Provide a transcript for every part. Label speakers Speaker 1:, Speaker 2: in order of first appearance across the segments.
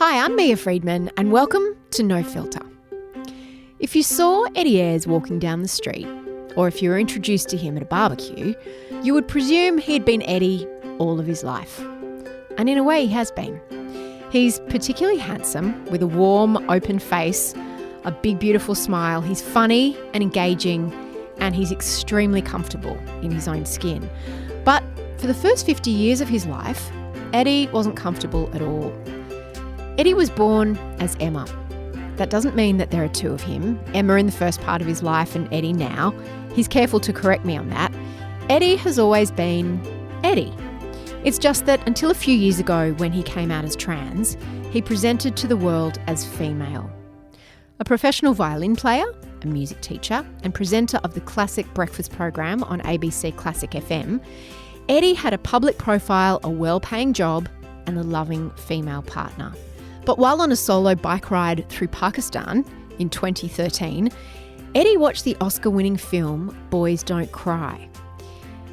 Speaker 1: Hi, I'm Mia Friedman and welcome to No Filter. If you saw Eddie Ayres walking down the street, or if you were introduced to him at a barbecue, you would presume he'd been Eddie all of his life. And in a way he has been. He's particularly handsome, with a warm, open face, a big, beautiful smile. He's funny and engaging, and he's extremely comfortable in his own skin. But for the first 50 years of his life, Eddie wasn't comfortable at all. Eddie was born as Emma. That doesn't mean that there are two of him, Emma in the first part of his life and Eddie now. He's careful to correct me on that. Eddie has always been Eddie. It's just that until a few years ago, when he came out as trans, he presented to the world as female. A professional violin player, a music teacher, and presenter of the classic breakfast program on ABC Classic FM, Eddie had a public profile, a well-paying job, and a loving female partner. But while on a solo bike ride through Pakistan in 2013, Eddie watched the Oscar-winning film Boys Don't Cry.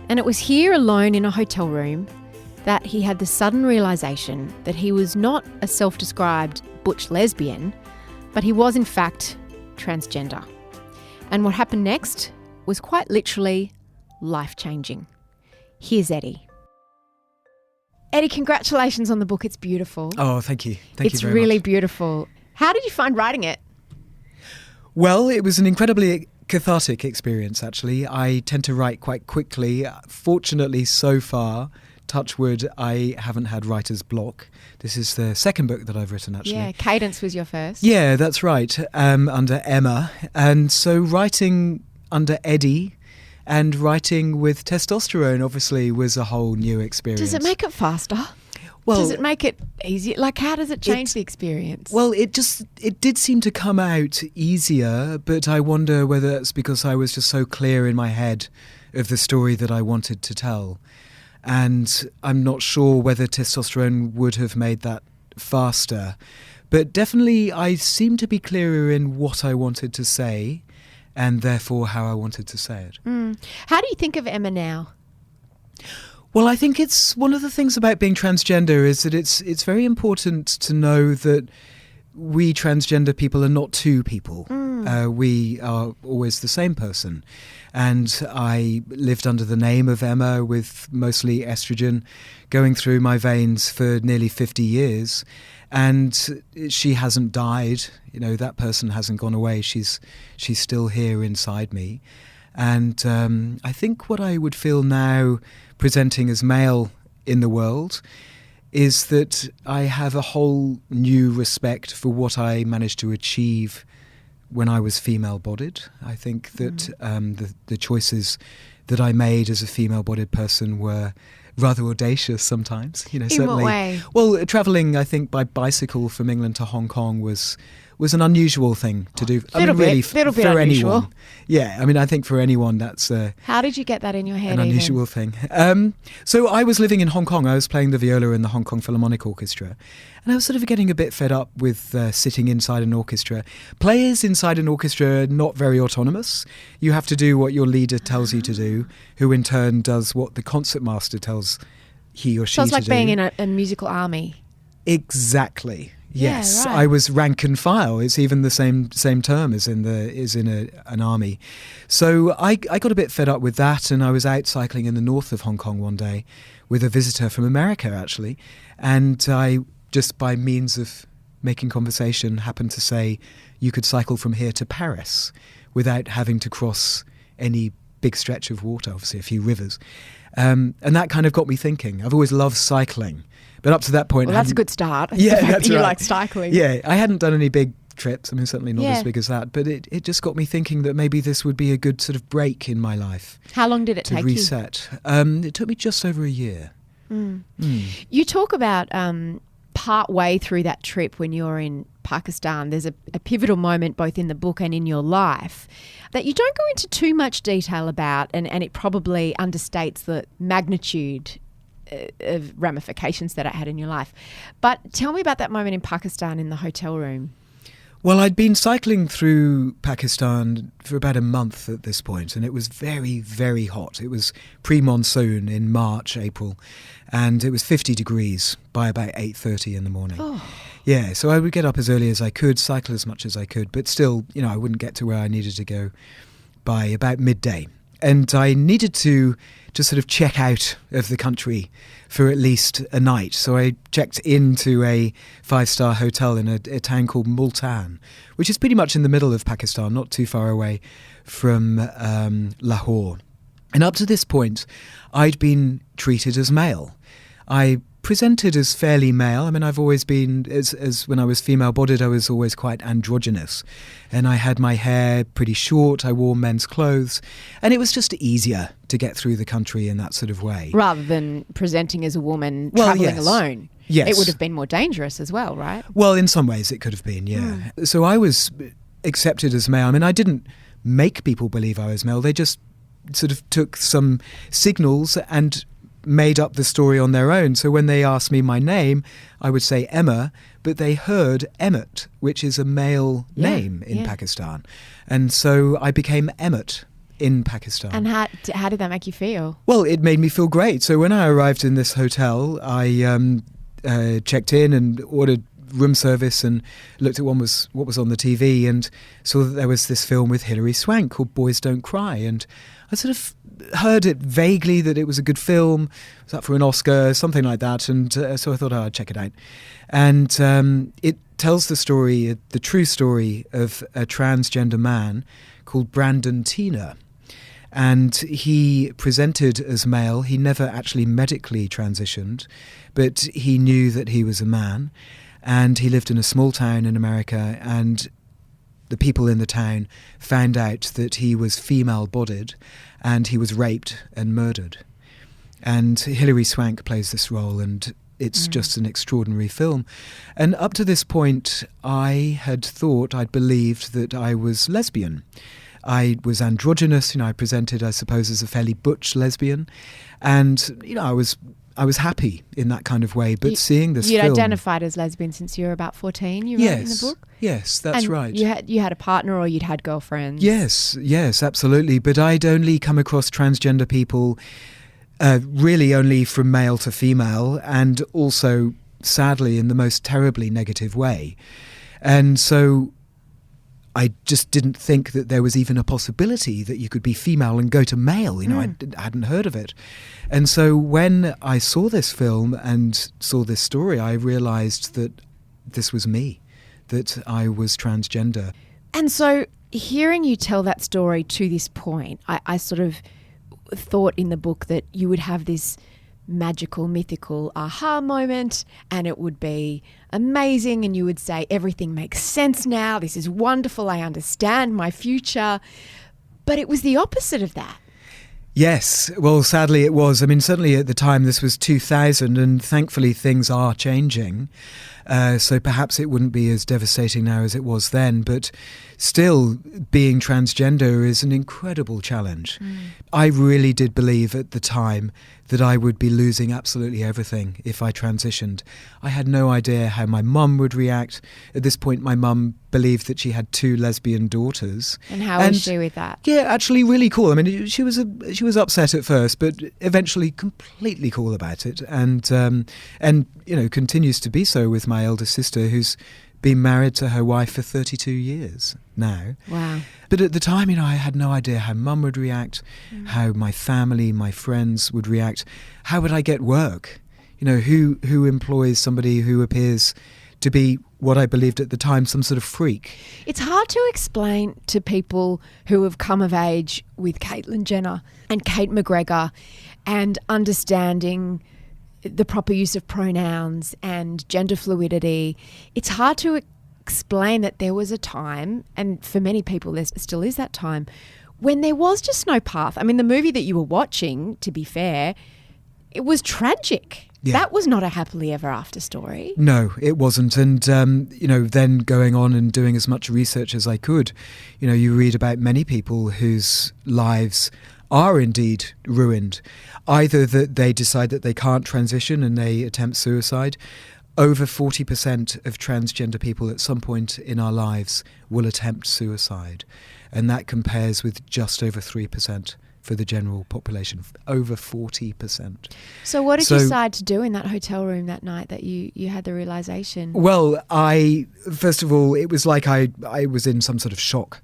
Speaker 1: And it was here alone in a hotel room that he had the sudden realisation that he was not a self-described butch lesbian, but he was in fact transgender. And what happened next was quite literally life-changing. Here's Eddie. Eddie, congratulations on the book. It's beautiful.
Speaker 2: Oh, thank you. Thank you very much.
Speaker 1: It's really beautiful. How did you find writing it?
Speaker 2: Well, it was an incredibly cathartic experience, actually. I tend to write quite quickly. Fortunately, so far, touch wood, I haven't had writer's block. This is the second book that I've written, actually.
Speaker 1: Yeah, Cadence was your first.
Speaker 2: Yeah, that's right, under Emma. And so writing under Eddie and writing with testosterone, obviously, was a whole new experience.
Speaker 1: Does it make it faster?
Speaker 2: Well,
Speaker 1: does it make it easier? Like, how does it change the experience?
Speaker 2: Well, it did seem to come out easier, but I wonder whether it's because I was just so clear in my head of the story that I wanted to tell. And I'm not sure whether testosterone would have made that faster. But definitely I seemed to be clearer in what I wanted to say and therefore how I wanted to say it.
Speaker 1: How do you think of Emma now?
Speaker 2: Well, I think it's one of the things about being transgender is that it's very important to know that we transgender people are not two people. We are always the same person. And I lived under the name of Emma with mostly estrogen going through my veins for nearly 50 years. And she hasn't died. You know, that person hasn't gone away. She's still here inside me. And I think what I would feel now presenting as male in the world is that I have a whole new respect for what I managed to achieve when I was female-bodied. I think that the choices that I made as a female-bodied person were rather audacious sometimes. You know,
Speaker 1: in
Speaker 2: certainly.
Speaker 1: What way?
Speaker 2: Well, travelling, I think, by bicycle from England to Hong Kong was an unusual thing to do.
Speaker 1: Little bit
Speaker 2: for
Speaker 1: unusual.
Speaker 2: anyone. Yeah, I mean, I think for anyone that's
Speaker 1: How did you get that in your head?
Speaker 2: an unusual thing. So I was living in Hong Kong. I was playing the viola in the Hong Kong Philharmonic Orchestra. And I was sort of getting a bit fed up with sitting inside an orchestra. Players inside an orchestra are not very autonomous. You have to do what your leader tells you to do, who in turn does what the concertmaster tells he or she to do.
Speaker 1: So it's like being in a musical army.
Speaker 2: Exactly. Yes,
Speaker 1: Yeah, right.
Speaker 2: I was rank and file. It's even the same term as in an army. So I got a bit fed up with that, and I was out cycling in the north of Hong Kong one day with a visitor from America, actually, and I just by means of making conversation happened to say you could cycle from here to Paris without having to cross any big stretch of water, obviously a few rivers, and that kind of got me thinking. I've always loved cycling. But up to that point...
Speaker 1: Well, that's a good start.
Speaker 2: Yeah, that's
Speaker 1: you
Speaker 2: right.
Speaker 1: like cycling.
Speaker 2: Yeah, I hadn't done any big trips. I mean, certainly not as big as that. But it just got me thinking that maybe this would be a good sort of break in my life.
Speaker 1: How long did it take
Speaker 2: to reset? It took me just over a year.
Speaker 1: You talk about part way through that trip when you're in Pakistan, there's a pivotal moment both in the book and in your life that you don't go into too much detail about, and it probably understates the magnitude of ramifications that it had in your life. But tell me about that moment in Pakistan in the hotel room.
Speaker 2: Well, I'd been cycling through Pakistan for about a month at this point, and it was very, very hot. It was pre-monsoon in March, April, and it was 50 degrees by about 8:30 in the morning.
Speaker 1: Oh.
Speaker 2: Yeah, so I would get up as early as I could, cycle as much as I could, but still, I wouldn't get to where I needed to go by about midday. And I needed to sort of check out of the country for at least a night. So I checked into a 5-star hotel in a town called Multan, which is pretty much in the middle of Pakistan, not too far away from Lahore. And up to this point, I'd been treated as male. I presented as fairly male. I mean, I've always been, as when I was female-bodied, I was always quite androgynous. And I had my hair pretty short, I wore men's clothes, and it was just easier to get through the country in that sort of way.
Speaker 1: Rather than presenting as a woman travelling alone.
Speaker 2: Yes.
Speaker 1: It would have been more dangerous as well, right?
Speaker 2: Well, in some ways it could have been, yeah. So I was accepted as male. I mean, I didn't make people believe I was male. They just sort of took some signals and made up the story on their own. So when they asked me my name, I would say Emma, but they heard Emmett, which is a male name in Pakistan. And so I became Emmett in Pakistan.
Speaker 1: And how did that make you feel?
Speaker 2: Well, it made me feel great. So when I arrived in this hotel, I checked in and ordered room service and looked at what was on the TV and saw that there was this film with Hilary Swank called Boys Don't Cry. And I sort of heard it vaguely that it was a good film. It was up for an Oscar, something like that. And so I thought, I'd check it out. And it tells the story, the true story of a transgender man called Brandon Teena. And he presented as male. He never actually medically transitioned, but he knew that he was a man. And he lived in a small town in America, and the people in the town found out that he was female-bodied and he was raped and murdered. And Hilary Swank plays this role, and it's just an extraordinary film. And up to this point, I had believed that I was lesbian. I was androgynous, I presented, I suppose, as a fairly butch lesbian. And, I was happy in that kind of way, but seeing this film...
Speaker 1: You'd identified as lesbian since you were about 14, you wrote in the book?
Speaker 2: Yes, that's right.
Speaker 1: You had a partner or you'd had girlfriends?
Speaker 2: Yes, absolutely. But I'd only come across transgender people really only from male to female, and also, sadly, in the most terribly negative way. And so I just didn't think that there was even a possibility that you could be female and go to male. I hadn't heard of it. And so when I saw this film and saw this story, I realised that this was me, that I was transgender.
Speaker 1: And so hearing you tell that story to this point, I sort of thought in the book that you would have this magical, mythical aha moment, and it would be amazing, and you would say, everything makes sense now, this is wonderful, I understand my future. But it was the opposite of that.
Speaker 2: Yes, well, sadly it was. I mean, certainly at the time, this was 2000, and thankfully things are changing. So perhaps it wouldn't be as devastating now as it was then, but still being transgender is an incredible challenge. I really did believe at the time that I would be losing absolutely everything if I transitioned. I had no idea how my mum would react. At this point, my mum believed that she had 2 lesbian daughters.
Speaker 1: And how was she with that?
Speaker 2: Yeah, actually really cool. I mean, she was upset at first, but eventually completely cool about it, and continues to be so with my elder sister, who's been married to her wife for 32 years now.
Speaker 1: Wow.
Speaker 2: But at the time, I had no idea how mum would react, how my family, my friends would react. How would I get work? Who employs somebody who appears to be what I believed at the time, some sort of freak?
Speaker 1: It's hard to explain to people who have come of age with Caitlyn Jenner and Kate McGregor and understanding the proper use of pronouns and gender fluidity. It's hard to explain that there was a time, and for many people there still is that time, when there was just no path. I mean, the movie that you were watching, to be fair, it was tragic. Yeah. That was not a happily ever after story.
Speaker 2: No, it wasn't. And, then going on and doing as much research as I could, you read about many people whose lives are indeed ruined. Either that they decide that they can't transition and they attempt suicide. Over 40% of transgender people at some point in our lives will attempt suicide. And that compares with just over 3% for the general population, over 40%.
Speaker 1: So what did you decide to do in that hotel room that night that you had the realisation?
Speaker 2: Well, first of all, it was like I was in some sort of shock.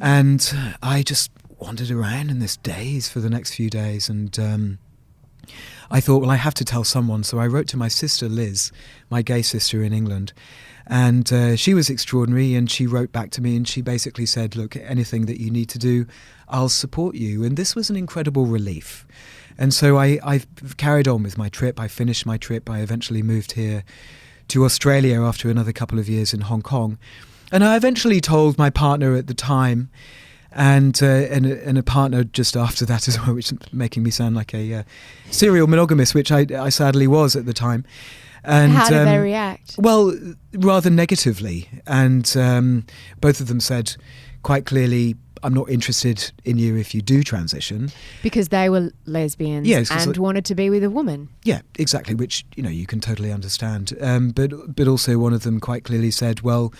Speaker 2: And I just wandered around in this daze for the next few days. And I thought, well, I have to tell someone. So I wrote to my sister, Liz, my gay sister in England. And she was extraordinary, and she wrote back to me, and she basically said, look, anything that you need to do, I'll support you. And this was an incredible relief. And so I carried on with my trip. I finished my trip. I eventually moved here to Australia after another couple of years in Hong Kong. And I eventually told my partner at the time, and a partner just after that as well, which is making me sound like a serial monogamist, which I sadly was at the time. And
Speaker 1: how did they react?
Speaker 2: Well, rather negatively. And both of them said quite clearly, I'm not interested in you if you do transition.
Speaker 1: Because they were lesbians and wanted to be with a woman.
Speaker 2: Yeah, exactly, which, you can totally understand. But also one of them quite clearly said, well,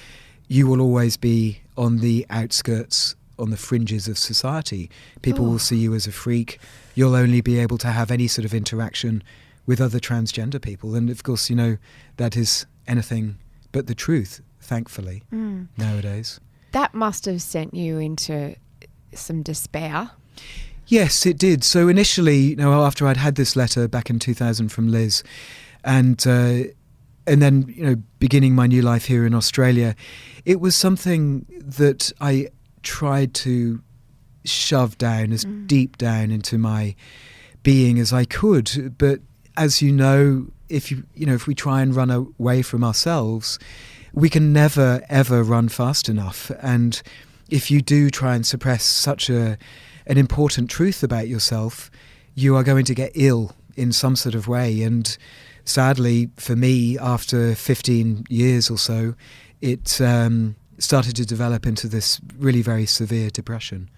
Speaker 2: you will always be on the outskirts, on the fringes of society. People will see you as a freak. You'll only be able to have any sort of interaction with other transgender people. And of course, that is anything but the truth, thankfully, nowadays.
Speaker 1: That must have sent you into some despair.
Speaker 2: Yes, it did. So initially, after I'd had this letter back in 2000 from Liz, and then, beginning my new life here in Australia, it was something that I tried to shove down as deep down into my being as I could. But as you know, if we try and run away from ourselves, we can never, ever run fast enough. And if you do try and suppress such an important truth about yourself, you are going to get ill in some sort of way. And sadly, for me, after 15 years or so, it started to develop into this really very severe depression.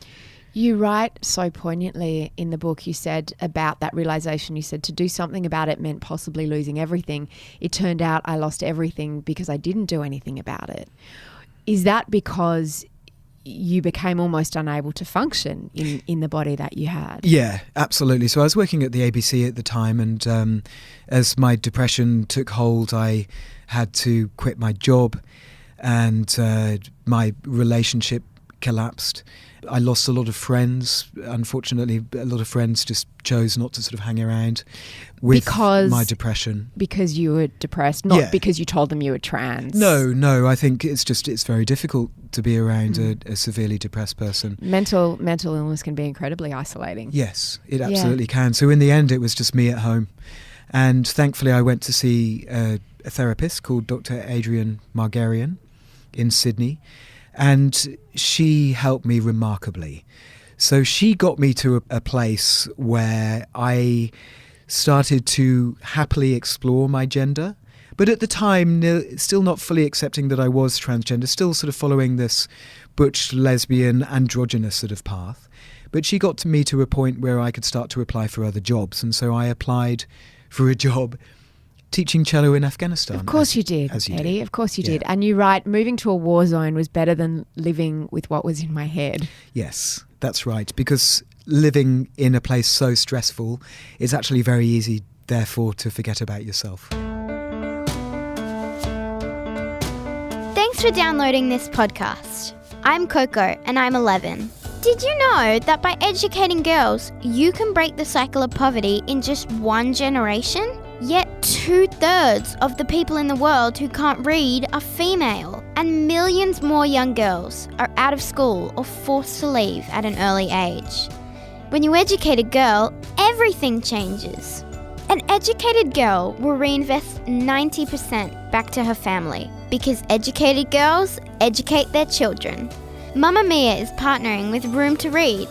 Speaker 1: You write so poignantly in the book, you said about that realisation, you said to do something about it meant possibly losing everything. It turned out I lost everything because I didn't do anything about it. Is that because you became almost unable to function in the body that you had?
Speaker 2: Yeah, absolutely. So I was working at the ABC at the time, and as my depression took hold, I had to quit my job, and my relationship collapsed. I lost a lot of friends. Unfortunately, a lot of friends just chose not to sort of hang around with my depression. Because you were depressed, not because you told them you were trans. No. I think it's very difficult to be around a severely depressed person. Mental
Speaker 1: illness can be incredibly isolating.
Speaker 2: Yes, it absolutely can. So in the end, it was just me at home. And thankfully, I went to see a therapist called Dr. Adrian Margarian in Sydney. And she helped me remarkably. So she got me to a place where I started to happily explore my gender. But at the time, still not fully accepting that I was transgender, still sort of following this butch, lesbian, androgynous sort of path. But she got me to a point where I could start to apply for other jobs. And so I applied for a job teaching cello in Afghanistan.
Speaker 1: Of course you did, Eddie. Of course you did. And you write, moving to a war zone was better than living with what was in my head.
Speaker 2: Yes, that's right. Because living in a place so stressful, it's actually very easy, therefore, to forget about yourself.
Speaker 3: Thanks for downloading this podcast. I'm Coco and I'm 11. Did you know that by educating girls, you can break the cycle of poverty in just one generation? Yet 2/3 of the people in the world who can't read are female, and millions more young girls are out of school or forced to leave at an early age. When you educate a girl, everything changes. An educated girl will reinvest 90% back to her family because educated girls educate their children. Mamma Mia is partnering with Room to Read,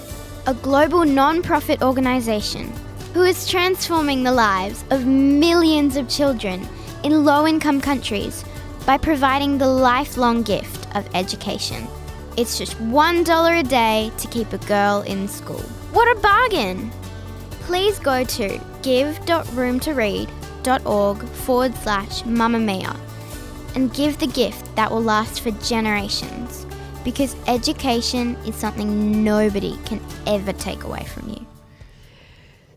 Speaker 3: a global non-profit organisation who is transforming the lives of millions of children in low-income countries by providing the lifelong gift of education. It's just $1 a day to keep a girl in school. What a bargain! Please go to give.roomtoread.org/Mamma Mia and give the gift that will last for generations. because education is something nobody can ever take away from you.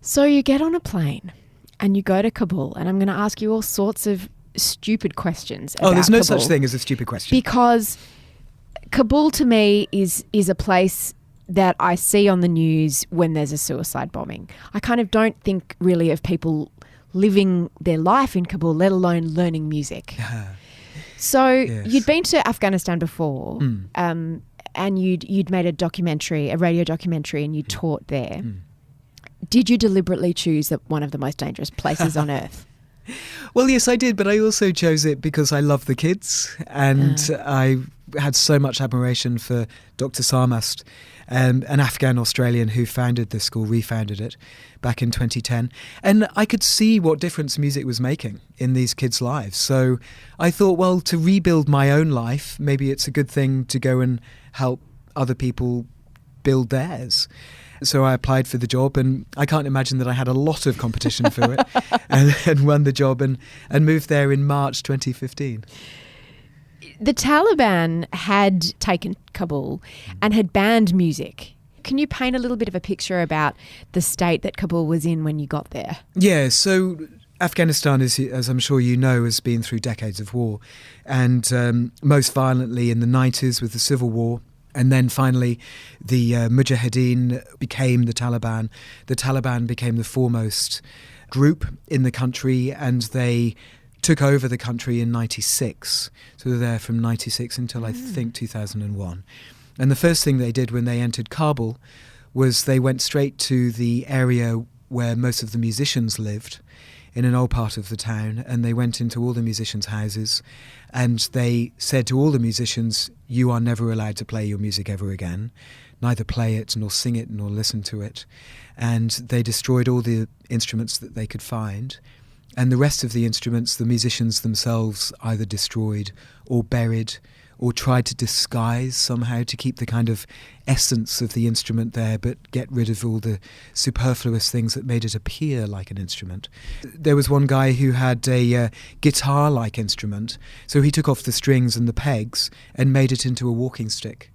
Speaker 1: So you get on a plane and you go to Kabul, and I'm going to ask you all sorts of stupid questions about
Speaker 2: there's no
Speaker 1: Kabul,
Speaker 2: such thing as a stupid question.
Speaker 1: because Kabul to me is a place that I see on the news when there's a suicide bombing. I kind of don't think really of people living their life in Kabul, let alone learning music. So
Speaker 2: Yes.
Speaker 1: you'd been to Afghanistan before, and you'd made a radio documentary, and you taught there. Did you deliberately choose one of the most dangerous places on earth?
Speaker 2: Well, yes, I did, but I also chose it because I love the kids, and I had so much admiration for Dr. Sarmast, an Afghan Australian who founded the school, refounded it back in 2010. And I could see what difference music was making in these kids' lives. So I thought, well, to rebuild my own life, maybe it's a good thing to go and help other people build theirs. So I applied for the job, and I can't imagine that I had a lot of competition for it, and won the job and moved there in March 2015.
Speaker 1: The Taliban had taken Kabul and had banned music. Can you paint a little bit of a picture about the state that Kabul was in when you got there?
Speaker 2: Yeah, so Afghanistan, as I'm sure you know, has been through decades of war, and most violently in the 90s with the Civil War. And then finally, the Mujahideen became the Taliban. The Taliban became the foremost group in the country, and they took over the country in 96. So they're there from 96 until I think 2001. And the first thing they did when they entered Kabul was they went straight to the area where most of the musicians lived, in an old part of the town, and they went into all the musicians' houses, and they said to all the musicians, you are never allowed to play your music ever again, neither play it nor sing it nor listen to it. And they destroyed all the instruments that they could find, and the rest of the instruments the musicians themselves either destroyed or buried or tried to disguise somehow to keep the kind of essence of the instrument there, but get rid of all the superfluous things that made it appear like an instrument. There was one guy who had a guitar-like instrument, so he took off the strings and the pegs and made it into a walking stick.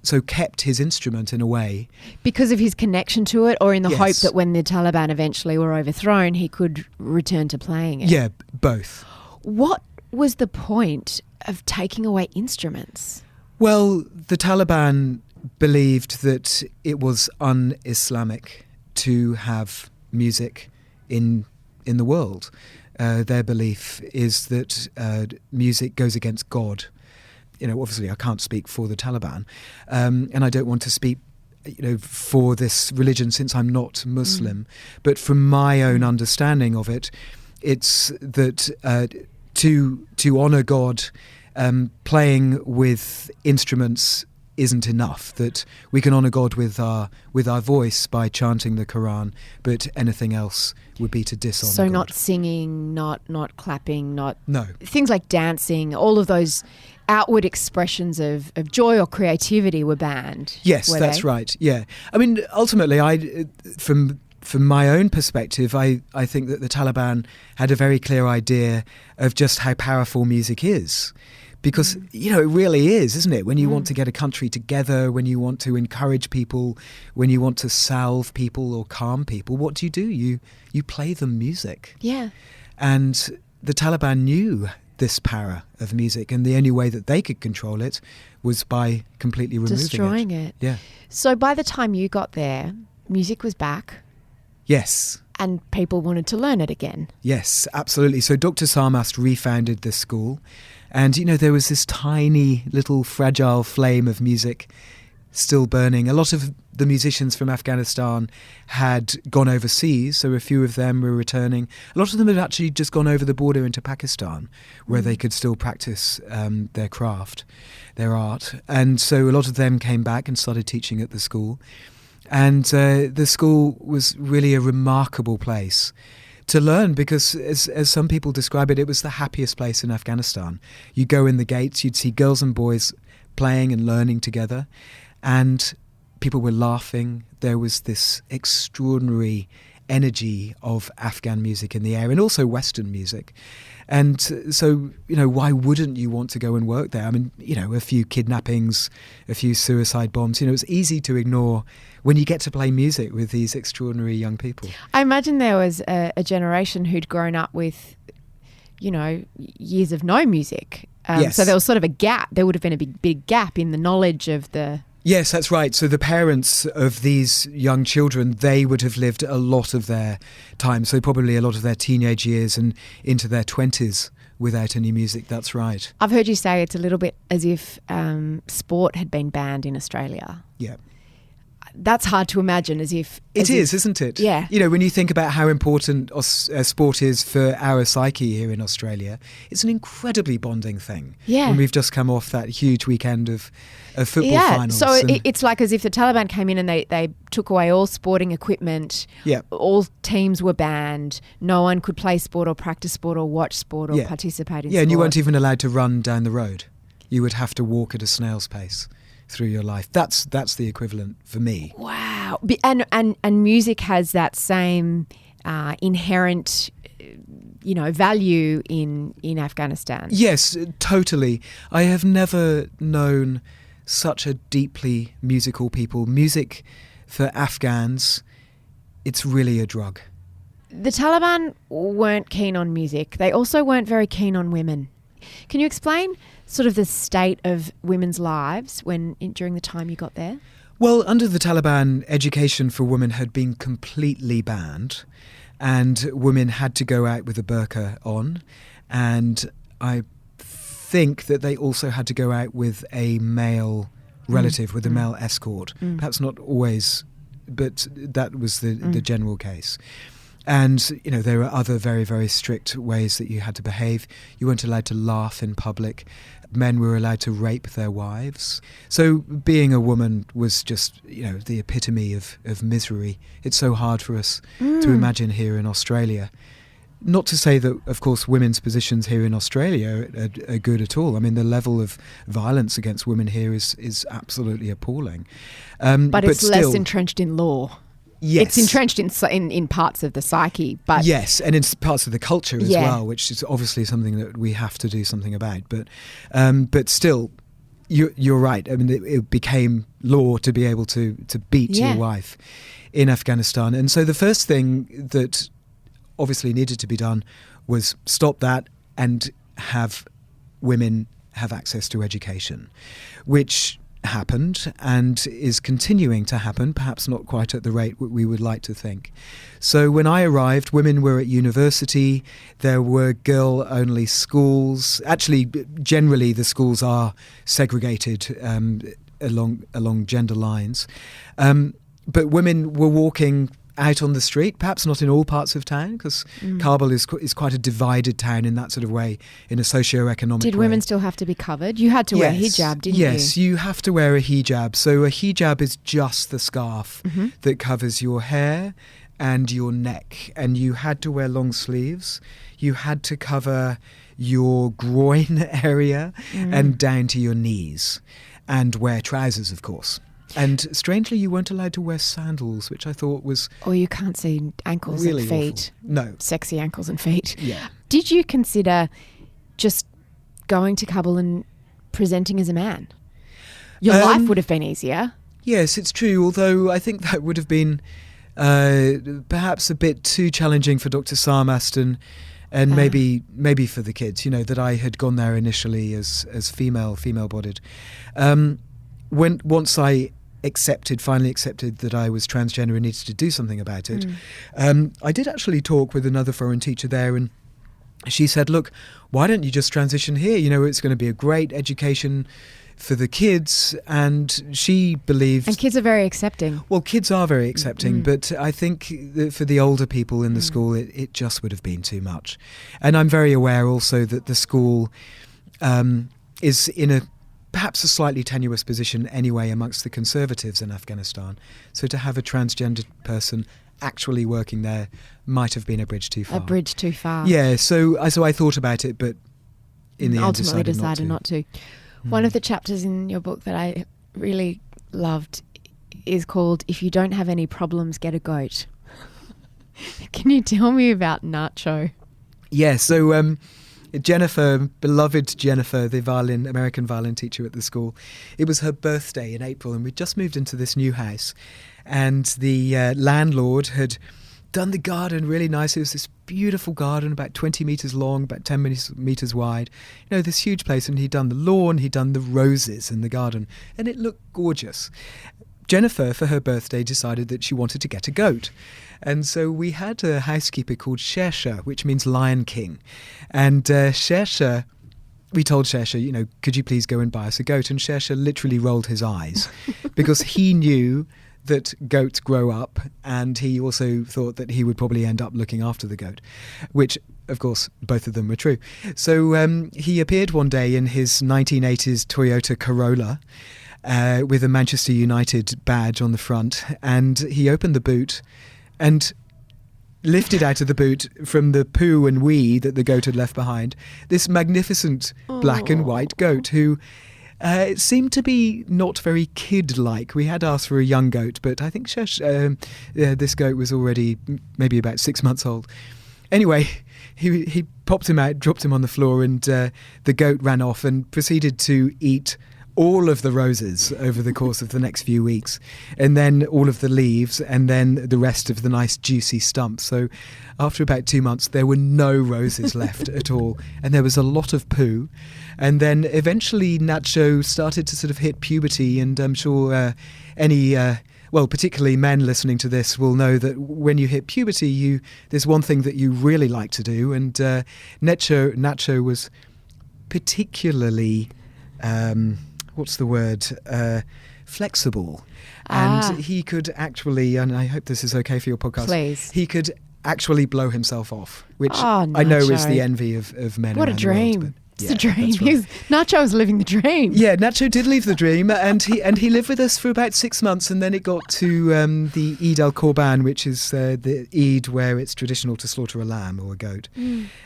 Speaker 2: So kept his instrument in a way.
Speaker 1: Because of his connection to it, or in the
Speaker 2: Yes.
Speaker 1: hope that when the Taliban eventually were overthrown, he could return to playing it?
Speaker 2: Yeah, both.
Speaker 1: What was the point of taking away instruments?
Speaker 2: Well, the Taliban believed that it was un-Islamic to have music in the world. Their belief is that music goes against God. You know, obviously I can't speak for the Taliban, and I don't want to speak for this religion since I'm not Muslim. But from my own understanding of it, it's that to honour God, playing with instruments isn't enough, that we can honour God with our voice by chanting the Quran, but anything else would be to dishonour
Speaker 1: So
Speaker 2: God.
Speaker 1: not singing, not clapping, not...
Speaker 2: No.
Speaker 1: Things like dancing, all of those outward expressions of joy or creativity were banned.
Speaker 2: Yes,
Speaker 1: were
Speaker 2: that's
Speaker 1: they?
Speaker 2: right. Yeah. I mean, ultimately, from my own perspective, I think that the Taliban had a very clear idea of just how powerful music is. Because, it really is, isn't it? When you want to get a country together, when you want to encourage people, when you want to salve people or calm people, what do? You play them music.
Speaker 1: Yeah.
Speaker 2: And the Taliban knew this power of music, and the only way that they could control it was by completely removing
Speaker 1: Destroying it.
Speaker 2: Yeah.
Speaker 1: So by the time you got there, music was back
Speaker 2: Yes.
Speaker 1: and people wanted to learn it again.
Speaker 2: Yes, absolutely. So Dr. Sarmast refounded this school, and there was this tiny little fragile flame of music still burning. A lot of the musicians from Afghanistan had gone overseas, so a few of them were returning. A lot of them had actually just gone over the border into Pakistan, where they could still practice their craft, their art. And so a lot of them came back and started teaching at the school. And the school was really a remarkable place to learn, because as some people describe it, it was the happiest place in Afghanistan. You go in the gates, you'd see girls and boys playing and learning together, and people were laughing. There was this extraordinary energy of Afghan music in the air, and also Western music. And so, why wouldn't you want to go and work there? I mean, a few kidnappings, a few suicide bombs, it's easy to ignore when you get to play music with these extraordinary young people.
Speaker 1: I imagine there was a generation who'd grown up with, years of no music.
Speaker 2: Yes.
Speaker 1: So there was sort of a gap. There would have been a big gap in the knowledge of the...
Speaker 2: Yes, that's right. So the parents of these young children, they would have lived a lot of their time, so probably a lot of their teenage years and into their 20s without any music. That's right.
Speaker 1: I've heard you say it's a little bit as if sport had been banned in Australia.
Speaker 2: Yeah.
Speaker 1: That's hard to imagine as if...
Speaker 2: It is, isn't it?
Speaker 1: Yeah.
Speaker 2: When you think about how important sport is for our psyche here in Australia, it's an incredibly bonding thing.
Speaker 1: Yeah.
Speaker 2: And we've just come off that huge weekend of football finals.
Speaker 1: So it's like as if the Taliban came in and they took away all sporting equipment.
Speaker 2: Yeah.
Speaker 1: All teams were banned. No one could play sport or practice sport or watch sport or participate in sport.
Speaker 2: Yeah, and you weren't even allowed to run down the road. You would have to walk at a snail's pace through your life. That's the equivalent for me.
Speaker 1: Wow. And music has that same inherent value in Afghanistan.
Speaker 2: Yes, totally. I have never known such a deeply musical people. Music for Afghans, it's really a drug.
Speaker 1: The Taliban weren't keen on music. They also weren't very keen on women. Can you explain sort of the state of women's lives during the time you got there?
Speaker 2: Well, under the Taliban, education for women had been completely banned, and women had to go out with a burqa on, and I think that they also had to go out with a male relative, with a male escort. Perhaps not always, but that was the general case. And, there were other very, very strict ways that you had to behave. You weren't allowed to laugh in public. Men were allowed to rape their wives. So being a woman was just, the epitome of misery. It's so hard for us to imagine here in Australia. Not to say that, of course, women's positions here in Australia are good at all. I mean, the level of violence against women here is absolutely appalling.
Speaker 1: But it's
Speaker 2: still,
Speaker 1: less entrenched in law.
Speaker 2: Yes.
Speaker 1: It's entrenched in parts of the psyche. But
Speaker 2: yes, and in parts of the culture as well, which is obviously something that we have to do something about. But still, you're right. I mean, it became law to be able to beat your wife in Afghanistan. And so the first thing that obviously needed to be done was stop that and have women have access to education, which happened and is continuing to happen, perhaps not quite at the rate we would like to think. So when I arrived, women were at university, there were girl-only schools. Actually, generally the schools are segregated along gender lines. But women were walking out on the street, perhaps not in all parts of town, because Kabul is quite a divided town in that sort of way, in a socio-economic way.
Speaker 1: Did women still have to be covered? You had to wear a hijab, didn't you?
Speaker 2: Yes, you have to wear a hijab. So a hijab is just the scarf that covers your hair and your neck. And you had to wear long sleeves. You had to cover your groin area and down to your knees. And wear trousers, of course. And strangely, you weren't allowed to wear sandals, which I thought was...
Speaker 1: Or you can't see ankles
Speaker 2: really
Speaker 1: and feet.
Speaker 2: Awful. No.
Speaker 1: Sexy ankles and feet.
Speaker 2: Yeah.
Speaker 1: Did you consider just going to Kabul and presenting as a man? Your life would have been easier.
Speaker 2: Yes, it's true, although I think that would have been perhaps a bit too challenging for Dr. Sarmast and maybe for the kids, that I had gone there initially as female-bodied. Once I finally accepted that I was transgender and needed to do something about it, I did actually talk with another foreign teacher there, and she said, look, why don't you just transition here? It's going to be a great education for the kids. And she believes...
Speaker 1: And kids are very accepting.
Speaker 2: Well, kids are very accepting, but I think that for the older people in the school, it just would have been too much. And I'm very aware also that the school is in perhaps a slightly tenuous position anyway amongst the conservatives in Afghanistan. So to have a transgender person actually working there might have been a bridge too far.
Speaker 1: A bridge too far.
Speaker 2: Yeah, so I thought about it, but in the end
Speaker 1: ultimately decided not to. One of the chapters in your book that I really loved is called "If You Don't Have Any Problems, Get a Goat." Can you tell me about Nacho?
Speaker 2: Yeah, so Jennifer, beloved Jennifer, the American violin teacher at the school, it was her birthday in April, and we'd just moved into this new house, and the landlord had done the garden really nice. It was this beautiful garden, about 20 metres long, about 10 metres wide. You know, this huge place, and he'd done the lawn, he'd done the roses in the garden, and it looked gorgeous. Jennifer, for her birthday, decided that she wanted to get a goat. And so we had a housekeeper called Shersha, which means Lion King. And Shersha, we told Shersha, you know, could you please go and buy us a goat? And Shersha literally rolled his eyes because he knew that goats grow up, and he also thought that he would probably end up looking after the goat, which, of course, both of them were true. So he appeared one day in his 1980s Toyota Corolla, with a Manchester United badge on the front, and he opened the boot and lifted out of the boot, from the poo and wee that the goat had left behind, this magnificent black and white goat who seemed to be not very kid-like. We had asked for a young goat, but I think this goat was already maybe about 6 months old. Anyway, he popped him out, dropped him on the floor, and the goat ran off and proceeded to eat all of the roses over the course of the next few weeks, and then all of the leaves, and then the rest of the nice juicy stumps. So after about 2 months, there were no roses left at all, and there was a lot of poo. And then eventually Nacho started to sort of hit puberty, and I'm sure particularly men listening to this will know that when you hit puberty, there's one thing that you really like to do, and Nacho was particularly flexible. And he could actually, and I hope this is okay for your podcast,
Speaker 1: please.
Speaker 2: He could actually blow himself off, which I know is the envy of men.
Speaker 1: What a dream.
Speaker 2: The world,
Speaker 1: it's a dream. Right. Nacho was living the dream.
Speaker 2: Yeah, Nacho did live the dream, and he lived with us for about 6 months, and then it got to the Eid al-Korban, which is the Eid where it's traditional to slaughter a lamb or a goat.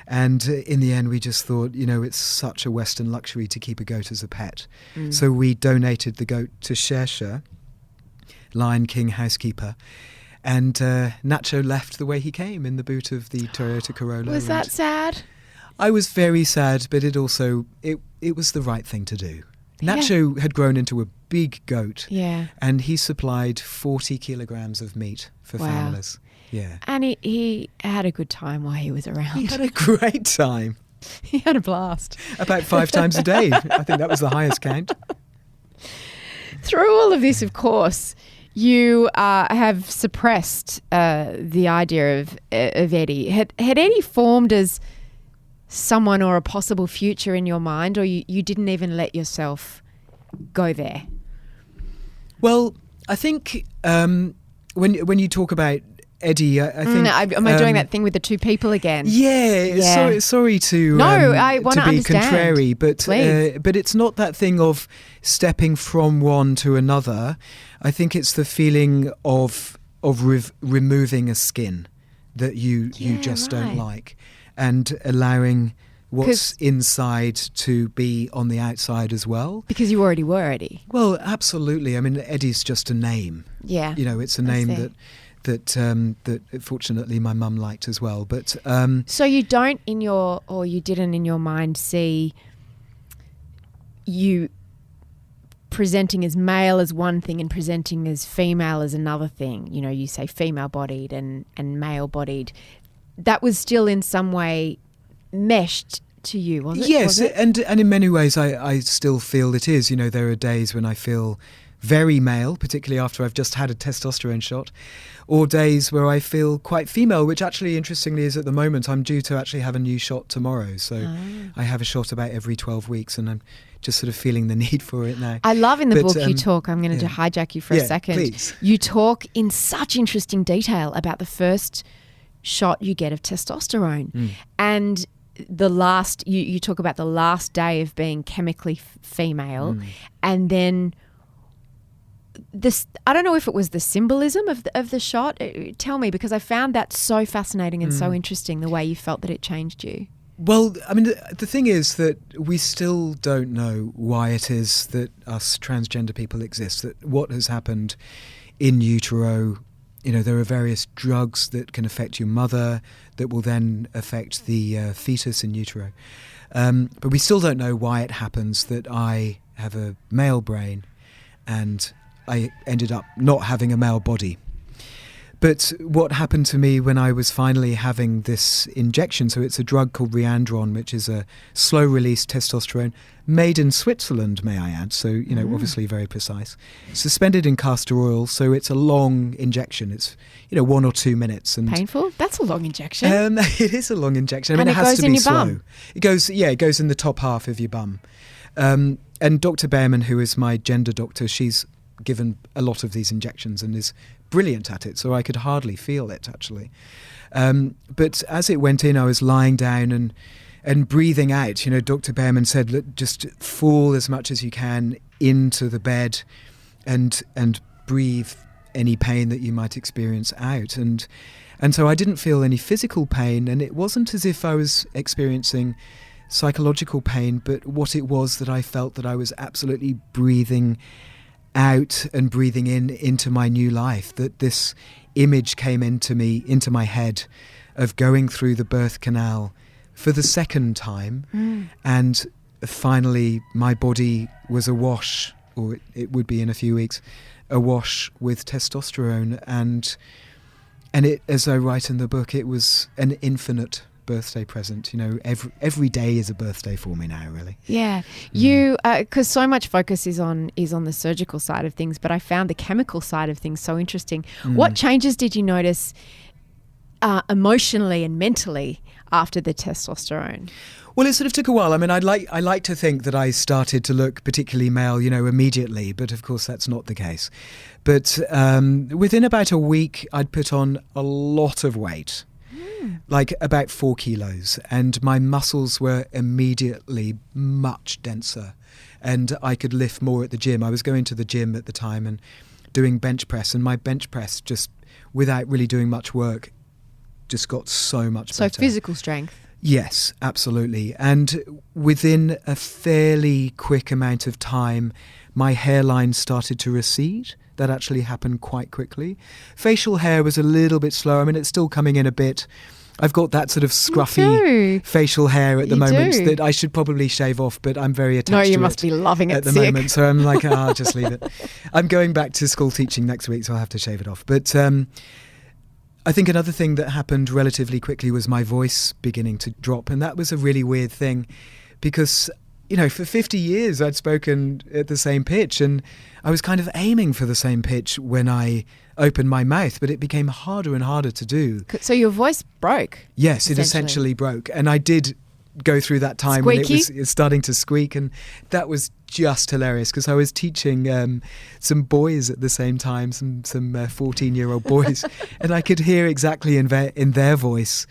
Speaker 2: And in the end, we just thought, you know, it's such a Western luxury to keep a goat as a pet. So we donated the goat to Shersha, Lion King housekeeper. And Nacho left the way he came, in the boot of the Toyota Corolla.
Speaker 1: Was that sad?
Speaker 2: I was very sad, but it was the right thing to do. Nacho had grown into a big goat, and he supplied 40 kilograms of meat for families. Yeah,
Speaker 1: and he had a good time while he was around.
Speaker 2: He had a great time.
Speaker 1: He had a blast.
Speaker 2: About 5 times a day. I think that was the highest count.
Speaker 1: Through all of this, of course, you have suppressed the idea of Eddie. Had Eddie formed as someone or a possible future in your mind, or you didn't even let yourself go there?
Speaker 2: Well, I think when you talk about Eddie, I think...
Speaker 1: am I doing that thing with the two people again?
Speaker 2: Yeah. Sorry to
Speaker 1: I want to
Speaker 2: be
Speaker 1: understand.
Speaker 2: contrary, but it's not that thing of stepping from one to another. I think it's the feeling of removing a skin that you just don't like, and allowing what's inside to be on the outside as well. Because you already were Eddie. Well, absolutely. I mean, Eddie's just a name. Yeah. You know, it's a name that fortunately my mum liked as well. But so you didn't in your mind see you presenting as male as one thing and presenting as female as another thing. You know, you say female-bodied and male-bodied. That was still in some way meshed to you, was it? Yes, and in many ways I still feel it is. You know, there are days when I feel very male, particularly after I've just had a testosterone shot, or days where I feel quite female, which actually, interestingly, is at the moment I'm due to actually have a new shot tomorrow. So I have a shot about every 12 weeks, and I'm just sort of feeling the need for it now. I love in the book you talk, I'm going to hijack you for a second. Please. You talk in such interesting detail about the first shot you get of testosterone, and the last you talk about the last day of being chemically female, and then this, I don't know if it was the symbolism of the shot. Tell me, because I found that so fascinating and so interesting, the way you felt that it changed you. Well, I mean, the thing is that we still don't know why it is that us transgender people exist, that what has happened in utero there are various drugs that can affect your mother that will then affect the fetus in utero. But we still don't know why it happens that I have a male brain and I ended up not having a male body. But what happened to me when I was finally having this injection, so it's a drug called Reandron, which is a slow-release testosterone, made in Switzerland, may I add, so, obviously very precise. Suspended in castor oil, so it's a long injection. It's, 1 or 2 minutes. And
Speaker 1: painful? That's a long injection.
Speaker 2: It is a long injection. I mean,
Speaker 1: And
Speaker 2: it has
Speaker 1: goes
Speaker 2: to
Speaker 1: in
Speaker 2: be
Speaker 1: your
Speaker 2: slow.
Speaker 1: bum?
Speaker 2: It goes in the top half of your bum. And Dr. Behrman, who is my gender doctor, she's given a lot of these injections and is brilliant at it, so I could hardly feel it, actually. But as it went in, I was lying down and breathing out. Dr. Behrman said, look, just fall as much as you can into the bed and breathe any pain that you might experience out. And so I didn't feel any physical pain, and it wasn't as if I was experiencing psychological pain, but what it was that I felt that I was absolutely breathing out and breathing into my new life, that this image came into my head of going through the birth canal for the second time, and finally my body was awash, or it would be in a few weeks, awash with testosterone, and it, as I write in the book, it was an infinite birthday present. Every day is a birthday for me now, really.
Speaker 1: Yeah, you because so much focus is on the surgical side of things, but I found the chemical side of things so interesting. What changes did you notice emotionally and mentally after the testosterone?
Speaker 2: Well, it sort of took a while. I mean, I like to think that I started to look particularly male, immediately, but of course that's not the case. But within about a week, I'd put on a lot of weight. Like about 4 kilos, and my muscles were immediately much denser, and I could lift more at the gym. I was going to the gym at the time and doing bench press, and my bench press, just without really doing much work, just got so much better.
Speaker 1: So physical strength.
Speaker 2: Yes, absolutely. And within a fairly quick amount of time, my hairline started to recede. That actually happened quite quickly. Facial hair was a little bit slower. I mean, it's still coming in a bit. I've got that sort of scruffy facial hair at the moment that I should probably shave off, but I'm very attached to it.
Speaker 1: No, you must be loving it
Speaker 2: at the moment. So I'm like, I'll just leave it. I'm going back to school teaching next week, so I'll have to shave it off. But I think another thing that happened relatively quickly was my voice beginning to drop. And that was a really weird thing because, for 50 years I'd spoken at the same pitch, and I was kind of aiming for the same pitch when I opened my mouth, but it became harder and harder to do.
Speaker 1: So your voice broke?
Speaker 2: Yes, it essentially broke. And I did go through that time when it was starting to squeak, and that was just hilarious because I was teaching some boys at the same time, some 14-year-old boys, and I could hear exactly in their voice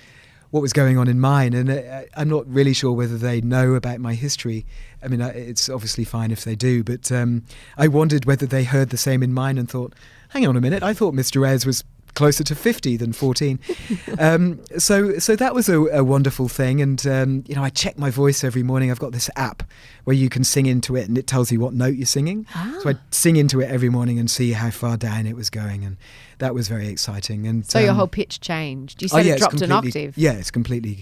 Speaker 2: what was going on in mine. And I'm not really sure whether they know about my history. I mean, it's obviously fine if they do, but I wondered whether they heard the same in mine and thought, hang on a minute, I thought Mr. Ayres was closer to 50 than 14. So that was a wonderful thing. And, I check my voice every morning. I've got this app where you can sing into it and it tells you what note you're singing. So I sing into it every morning and see how far down it was going. And that was very exciting. And
Speaker 1: so your whole pitch changed. You said it dropped an octave.
Speaker 2: Yeah, it's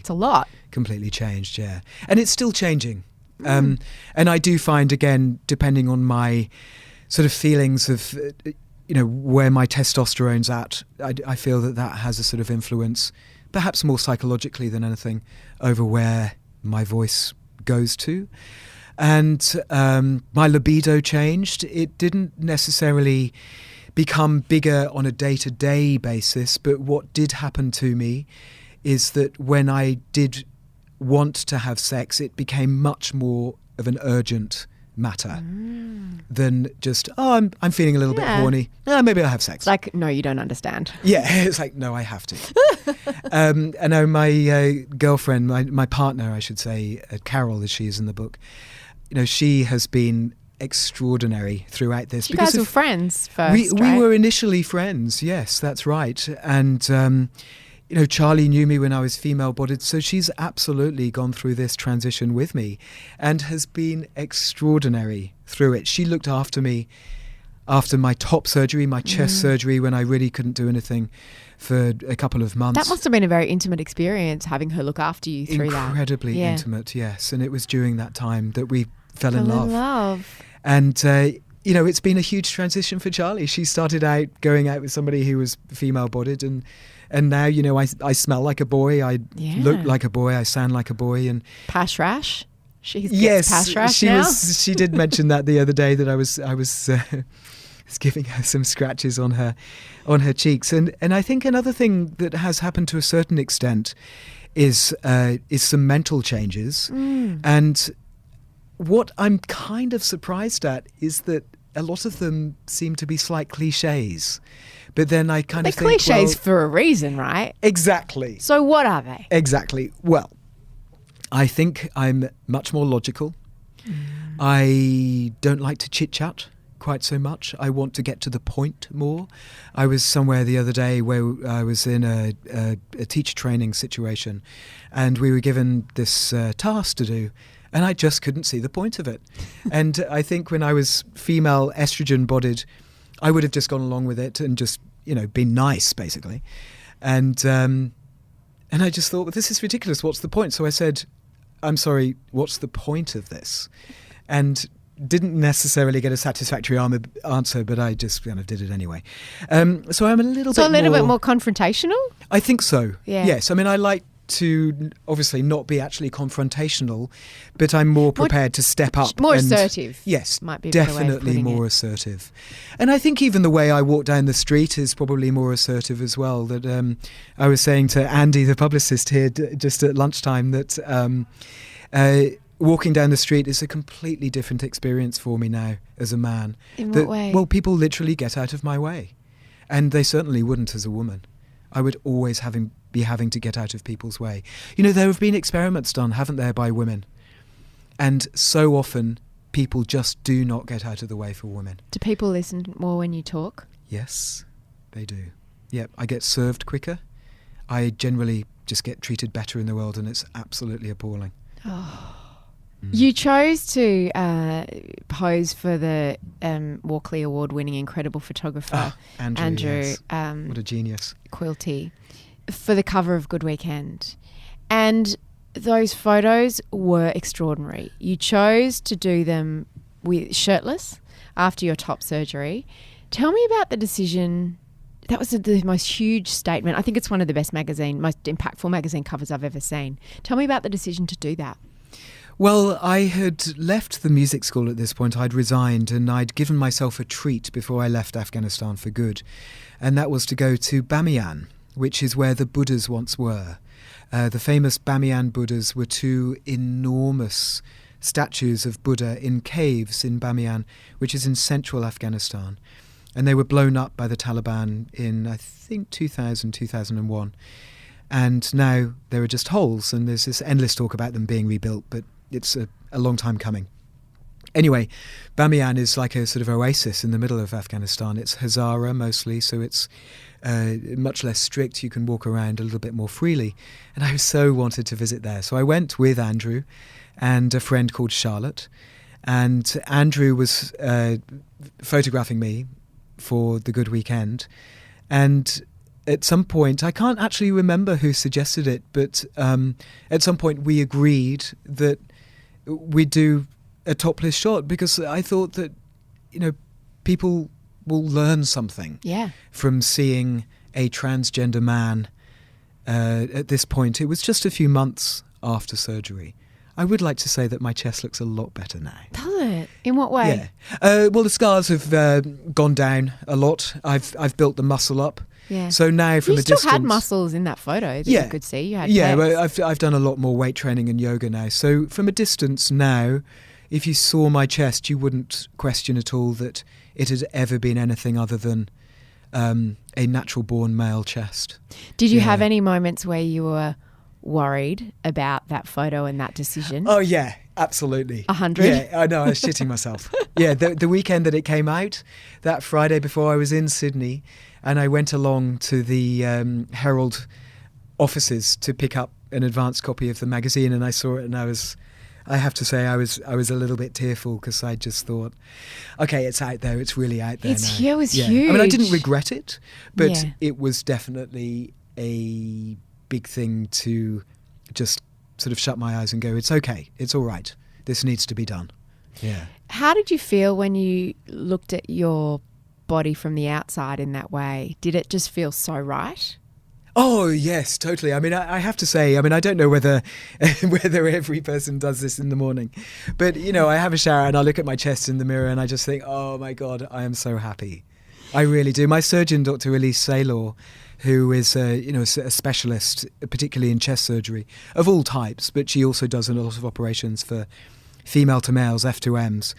Speaker 2: a lot. Completely changed, yeah. And it's still changing. And I do find, again, depending on my sort of feelings of where my testosterone's at, I feel that has a sort of influence, perhaps more psychologically than anything, over where my voice goes to. And my libido changed. It didn't necessarily become bigger on a day-to-day basis, but what did happen to me is that when I did want to have sex, it became much more of an urgent matter than just, I'm feeling a little bit horny. Maybe I'll have sex.
Speaker 1: It's like, no, you don't understand.
Speaker 2: Yeah, it's like, no, I have to. And my girlfriend, my partner, I should say, Carol, as she is in the book, she has been extraordinary throughout this.
Speaker 1: You guys were friends first,
Speaker 2: we were initially friends, yes, that's right. And Charlie knew me when I was female-bodied, so she's absolutely gone through this transition with me and has been extraordinary through it. She looked after me after my top surgery, my chest surgery, when I really couldn't do anything for a couple of months.
Speaker 1: That must have been a very intimate experience, having her look after you through that.
Speaker 2: Incredibly intimate, yes. And it was during that time that we fell in love. And, it's been a huge transition for Charlie. She started out going out with somebody who was female-bodied, and now, I smell like a boy, I look like a boy, I sound like a boy. And
Speaker 1: Pash rash? She gets pash rash now?
Speaker 2: She did mention that the other day, that I was giving her some scratches on her cheeks. And I think another thing that has happened to a certain extent is some mental changes. And what I'm kind of surprised at is that a lot of them seem to be slight cliches. But then I kind of think,
Speaker 1: they're cliches for a reason, right?
Speaker 2: Exactly.
Speaker 1: So what are they?
Speaker 2: Exactly. Well, I think I'm much more logical. I don't like to chit-chat quite so much. I want to get to the point more. I was somewhere the other day where I was in a teacher training situation, and we were given this task to do, and I just couldn't see the point of it. And I think when I was female estrogen-bodied, I would have just gone along with it and just, been nice, basically. And I just thought, well, this is ridiculous. What's the point? So I said, I'm sorry, what's the point of this? And didn't necessarily get a satisfactory answer, but I just kind of did it anyway. So I'm a little bit
Speaker 1: more confrontational?
Speaker 2: I think so.
Speaker 1: Yeah.
Speaker 2: Yes. I mean, I like to obviously not be actually confrontational, but I'm more prepared to step up.
Speaker 1: More assertive.
Speaker 2: Yes,
Speaker 1: might be a better way of
Speaker 2: definitely
Speaker 1: putting
Speaker 2: more
Speaker 1: it.
Speaker 2: assertive. And I think even the way I walk down the street is probably more assertive as well. That I was saying to Andy, the publicist here, just at lunchtime, that walking down the street is a completely different experience for me now as a man.
Speaker 1: In what way?
Speaker 2: Well, people literally get out of my way. And they certainly wouldn't as a woman. I would always be having to get out of people's way. There have been experiments done, haven't there, by women? And so often people just do not get out of the way for women.
Speaker 1: Do people listen more when you talk?
Speaker 2: Yes, they do. Yep, I get served quicker. I generally just get treated better in the world, and it's absolutely appalling.
Speaker 1: You chose to pose for the Walkley Award-winning incredible photographer Andrew
Speaker 2: yes. What a genius.
Speaker 1: Quilty for the cover of Good Weekend, and those photos were extraordinary. You chose to do them with shirtless after your top surgery. Tell me about the decision. That was the most huge statement. I think it's one of the most impactful magazine covers I've ever seen. Tell me about the decision to do that.
Speaker 2: Well, I had left the music school at this point. I'd resigned, and I'd given myself a treat before I left Afghanistan for good. And that was to go to Bamiyan, which is where the Buddhas once were. The famous Bamiyan Buddhas were two enormous statues of Buddha in caves in Bamiyan, which is in central Afghanistan. And they were blown up by the Taliban in, I think, 2001. And now there are just holes, and there's this endless talk about them being rebuilt, but it's a long time coming. Anyway, Bamiyan is like a sort of oasis in the middle of Afghanistan. It's Hazara mostly, so it's much less strict. You can walk around a little bit more freely. And I so wanted to visit there. So I went with Andrew and a friend called Charlotte. And Andrew was photographing me for the Good Weekend. And at some point, I can't actually remember who suggested it, but at some point we agreed that we'd do a topless shot, because I thought that, people will learn something from seeing a transgender man at this point. It was just a few months after surgery. I would like to say that my chest looks a lot better now.
Speaker 1: Does it? In what way?
Speaker 2: Yeah. Well, the scars have gone down a lot. I've built the muscle up.
Speaker 1: Yeah.
Speaker 2: So now from a distance...
Speaker 1: You still had muscles in that photo that you could see. You had pecs.
Speaker 2: Well, I've done a lot more weight training and yoga now. So from a distance now, if you saw my chest, you wouldn't question at all that it had ever been anything other than a natural-born male chest.
Speaker 1: Did you have any moments where you were worried about that photo and that decision?
Speaker 2: Oh, yeah, absolutely.
Speaker 1: 100?
Speaker 2: Yeah, I know, I was shitting myself. Yeah, the weekend that it came out, that Friday before I was in Sydney, and I went along to the Herald offices to pick up an advance copy of the magazine, and I saw it, and I was I have to say I was a little bit tearful because I just thought, okay, it's out there. It's really out there now.
Speaker 1: It was huge.
Speaker 2: I mean, I didn't regret it, but
Speaker 1: Yeah.
Speaker 2: it was definitely a big thing to just sort of shut my eyes and go, it's okay. It's all right. This needs to be done. Yeah.
Speaker 1: How did you feel when you looked at your body from the outside in that way? Did it just feel so right?
Speaker 2: Oh, yes, totally. I mean, I have to say, I mean, I don't know whether every person does this in the morning, but, you know, I have a shower and I look at my chest in the mirror and I just think, oh, my God, I am so happy. I really do. My surgeon, Dr. Elise Saylor, who is a specialist, particularly in chest surgery of all types, but she also does a lot of operations for female to males, F2Ms.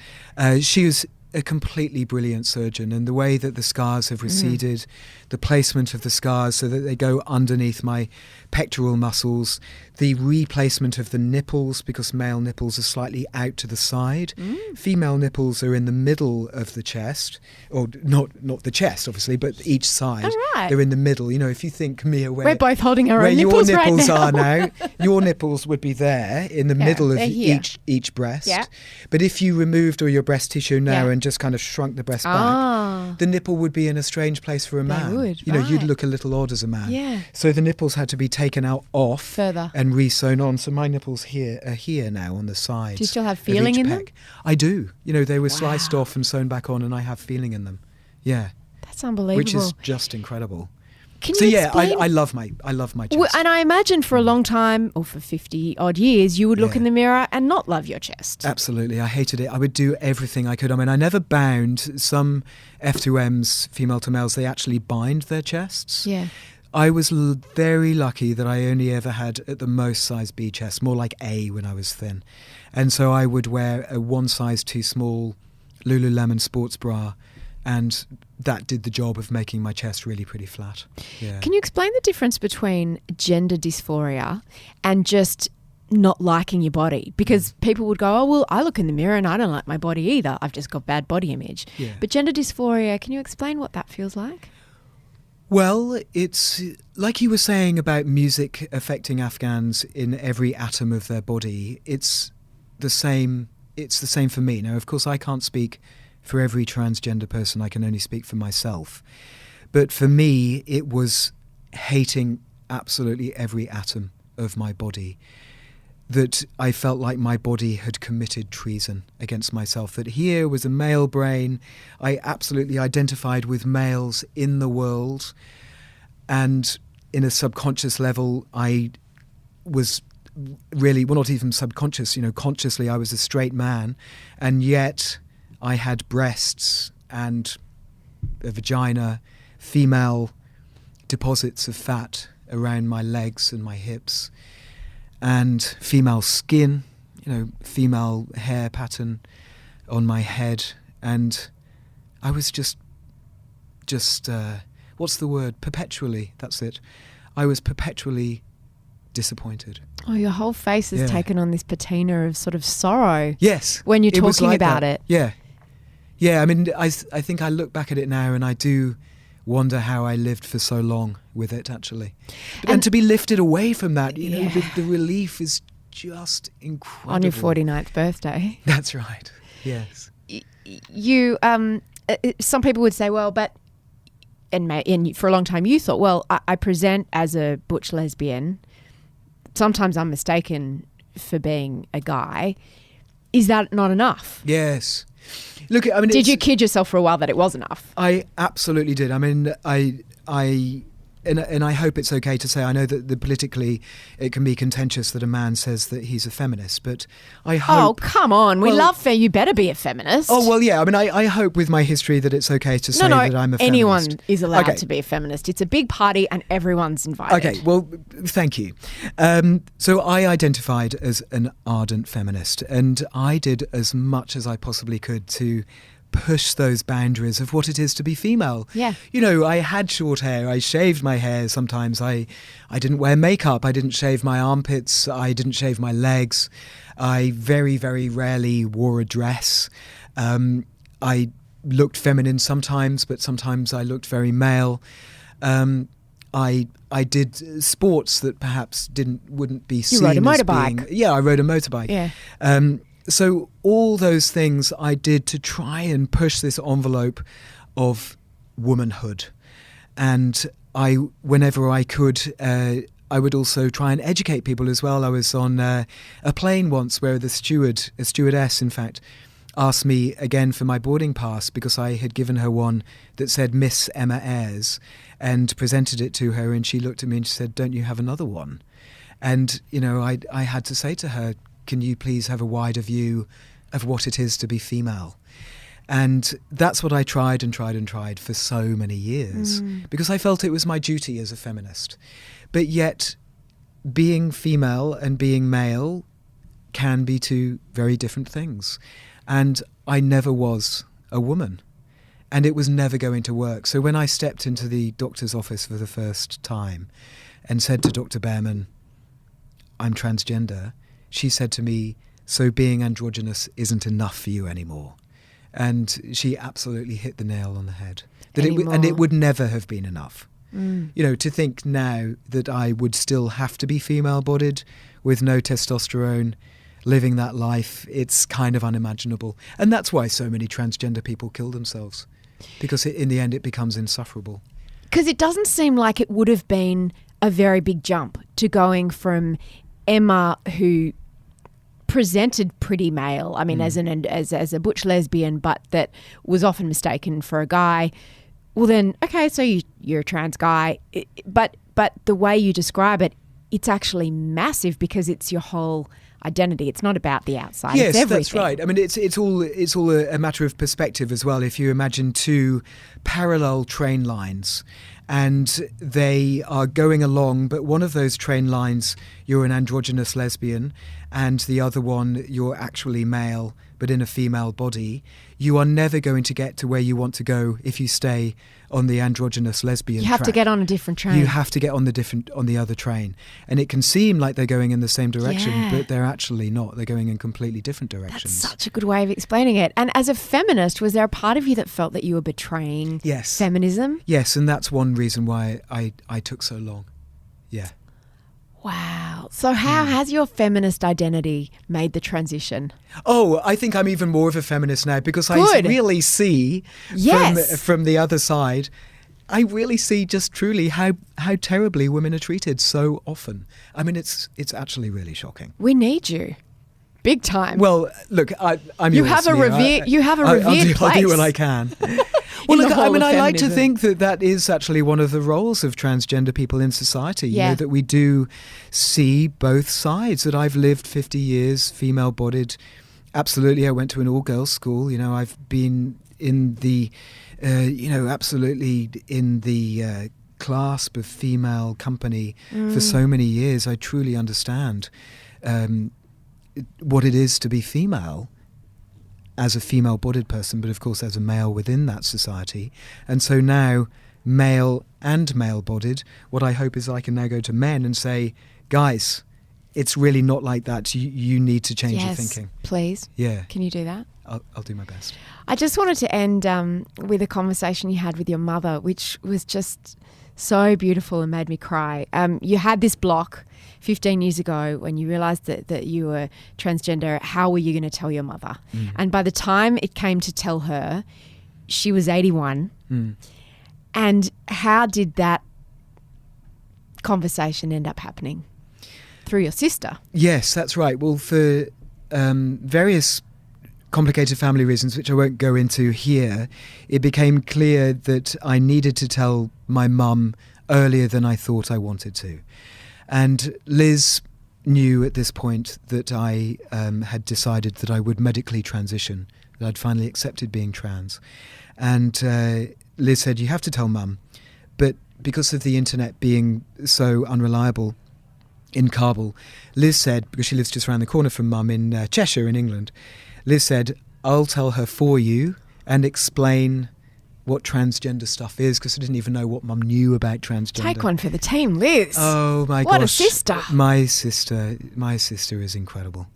Speaker 2: She was a completely brilliant surgeon, and the way that the scars have receded, the placement of the scars so that they go underneath my pectoral muscles, the replacement of the nipples, because male nipples are slightly out to the side. Female nipples are in the middle of the chest, or not the chest, obviously, but each side.
Speaker 1: Oh, right.
Speaker 2: They're in the middle. You know, if you think, Mia,
Speaker 1: We're both holding our
Speaker 2: where
Speaker 1: own
Speaker 2: your
Speaker 1: nipples
Speaker 2: nipples
Speaker 1: right
Speaker 2: are
Speaker 1: now.
Speaker 2: now, your nipples would be there in the middle of
Speaker 1: they're here.
Speaker 2: each breast.
Speaker 1: Yeah.
Speaker 2: But if you removed all your breast tissue now
Speaker 1: Yeah.
Speaker 2: and just kind of shrunk the breast back,
Speaker 1: Ah.
Speaker 2: the nipple would be in a strange place for a man.
Speaker 1: would,
Speaker 2: you know, you'd
Speaker 1: right.
Speaker 2: look a little odd as a man.
Speaker 1: Yeah.
Speaker 2: So the nipples had to be taken out off
Speaker 1: Further.
Speaker 2: and re-sewn on. So my nipples are here now on the sides.
Speaker 1: Do you still have
Speaker 2: of
Speaker 1: feeling
Speaker 2: each
Speaker 1: in them?
Speaker 2: pec. I do. You know, they were sliced
Speaker 1: Wow.
Speaker 2: off and sewn back on, and I have feeling in them. Yeah.
Speaker 1: That's unbelievable.
Speaker 2: Which is just incredible.
Speaker 1: Can
Speaker 2: So
Speaker 1: you
Speaker 2: yeah,
Speaker 1: explain?
Speaker 2: I love my chest.
Speaker 1: Well, and I imagine for a long time, or for 50 odd years, you would look
Speaker 2: Yeah.
Speaker 1: in the mirror and not love your chest.
Speaker 2: Absolutely. I hated it. I would do everything I could. I mean, I never bound. Some F2Ms, female to males, they actually bind their chests.
Speaker 1: Yeah.
Speaker 2: I was very lucky that I only ever had at the most size B chest, more like A when I was thin. And so I would wear a one size too small Lululemon sports bra, and that did the job of making my chest really pretty flat. Yeah.
Speaker 1: Can you explain the difference between gender dysphoria and just not liking your body? Because people would go, oh, well, I look in the mirror and I don't like my body either. I've just got bad body image.
Speaker 2: Yeah.
Speaker 1: But gender dysphoria, can you explain what that feels like?
Speaker 2: Well, it's like you were saying about music affecting Afghans in every atom of their body. It's the same. It's the same for me. Now, of course, I can't speak for every transgender person. I can only speak for myself. But for me, it was hating absolutely every atom of my body, that I felt like my body had committed treason against myself, that here was a male brain. I absolutely identified with males in the world, and in a subconscious level, I was really, well, not even subconscious, you know, consciously I was a straight man, and yet I had breasts and a vagina, female deposits of fat around my legs and my hips, and female skin, you know, female hair pattern on my head. And I was just what's the word? Perpetually, that's it. I was perpetually disappointed.
Speaker 1: Oh, your whole face has
Speaker 2: Yeah.
Speaker 1: taken on this patina of sort of sorrow.
Speaker 2: Yes.
Speaker 1: When you're
Speaker 2: it was
Speaker 1: talking
Speaker 2: like
Speaker 1: about
Speaker 2: that.
Speaker 1: it.
Speaker 2: Yeah. Yeah, I mean, I think I look back at it now and I do wonder how I lived for so long with it, actually. And to be lifted away from that, you know,
Speaker 1: Yeah.
Speaker 2: the relief is just incredible.
Speaker 1: On your 49th birthday.
Speaker 2: That's right. Yes.
Speaker 1: You, some people would say, well, but, and for a long time you thought, well, I present as a butch lesbian. Sometimes I'm mistaken for being a guy. Is that not enough?
Speaker 2: Yes. Look, I mean,
Speaker 1: Did you kid yourself for a while that it was enough?
Speaker 2: I absolutely did. I mean, and I hope it's okay to say, I know that politically it can be contentious that a man says that he's a feminist, but I hope...
Speaker 1: Oh, come on. We
Speaker 2: Well-
Speaker 1: love fair. You better be a feminist.
Speaker 2: Oh, well, yeah. I mean, I hope with my history that it's okay to say that I'm a feminist.
Speaker 1: Anyone is allowed
Speaker 2: Okay.
Speaker 1: to be a feminist. It's a big party and everyone's invited.
Speaker 2: Okay, well, thank you. So I identified as an ardent feminist, and I did as much as I possibly could to push those boundaries of what it is to be female.
Speaker 1: Yeah.
Speaker 2: You know, I had short hair. I shaved my hair sometimes. I didn't wear makeup. I didn't shave my armpits. I didn't shave my legs. I very, very rarely wore a dress. I looked feminine sometimes, but sometimes I looked very male. I did sports that perhaps wouldn't be seen.
Speaker 1: You rode a
Speaker 2: as
Speaker 1: motorbike.
Speaker 2: I rode a motorbike.
Speaker 1: Yeah.
Speaker 2: So all those things I did to try and push this envelope of womanhood. And whenever I could, I would also try and educate people as well. I was on a plane once where a stewardess, in fact, asked me again for my boarding pass because I had given her one that said Miss Emma Ayres and presented it to her, and she looked at me and she said, "Don't you have another one?" And, I had to say to her, "Can you please have a wider view of what it is to be female?" And that's what I tried for so many years because I felt it was my duty as a feminist. But yet, being female and being male can be two very different things. And I never was a woman. And it was never going to work. So when I stepped into the doctor's office for the first time and said to Dr. Behrman, "I'm transgender," she said to me, "So being androgynous isn't enough for you anymore." And she absolutely hit the nail on the head. And it would never have been enough. To think now that I would still have to be female-bodied with no testosterone, living that life, it's kind of unimaginable. And that's why so many transgender people kill themselves, because in the end it becomes insufferable.
Speaker 1: Because it doesn't seem like it would have been a very big jump to going from Emma, who presented pretty male, I mean, as a butch lesbian, but that was often mistaken for a guy. Well then, okay, so you're a trans guy, but the way you describe it, it's actually massive because it's your whole identity. It's not about the outside.
Speaker 2: Yes,
Speaker 1: it's everything.
Speaker 2: That's right. I mean, it's all a matter of perspective as well. If you imagine two parallel train lines, and they are going along, but one of those train lines, you're an androgynous lesbian, and the other one, you're actually male, but in a female body, you are never going to get to where you want to go if you stay on the androgynous lesbian
Speaker 1: You have
Speaker 2: track.
Speaker 1: to get on a different train.
Speaker 2: You have to get on the other train. And it can seem like they're going in the same direction, but they're actually not. They're going in completely different directions.
Speaker 1: That's such a good way of explaining it. And as a feminist, was there a part of you that felt that you were betraying feminism?
Speaker 2: Yes, and that's one reason why I took so long. Yeah.
Speaker 1: Wow. So how has your feminist identity made the transition?
Speaker 2: Oh, I think I'm even more of a feminist now because I really see from the other side, I really see just truly how terribly women are treated so often. I mean, it's actually really shocking.
Speaker 1: We need you. Big time.
Speaker 2: Well, look, I'm
Speaker 1: you
Speaker 2: yours,
Speaker 1: have a revered place.
Speaker 2: I'll do what I can. Well, look, I mean, I like to think that is actually one of the roles of transgender people in society, you know, that we do see both sides, that I've lived 50 years female-bodied. Absolutely, I went to an all-girls school. You know, I've been in the, absolutely in the clasp of female company for so many years. I truly understand what it is to be female as a female-bodied person, but of course as a male within that society. And so now, male and male-bodied, what I hope is I can now go to men and say, guys, it's really not like that. You need to change your thinking.
Speaker 1: Please.
Speaker 2: Yeah.
Speaker 1: Can you do that?
Speaker 2: I'll do my best.
Speaker 1: I just wanted to end with a conversation you had with your mother, which was just so beautiful and made me cry. You had this block 15 years ago when you realised that you were transgender. How were you going to tell your mother? And by the time it came to tell her, she was 81. And how did that conversation end up happening? Through your sister.
Speaker 2: Yes, that's right. Well, for various complicated family reasons, which I won't go into here, it became clear that I needed to tell my mum earlier than I thought I wanted to. And Liz knew at this point that I had decided that I would medically transition, that I'd finally accepted being trans. And Liz said, you have to tell Mum. But because of the internet being so unreliable in Kabul, Liz said, because she lives just around the corner from Mum in Cheshire in England, Liz said, I'll tell her for you and explain what transgender stuff is, because I didn't even know what Mum knew about transgender.
Speaker 1: Take one for the team, Liz.
Speaker 2: Oh my gosh.
Speaker 1: What a sister.
Speaker 2: My sister is incredible.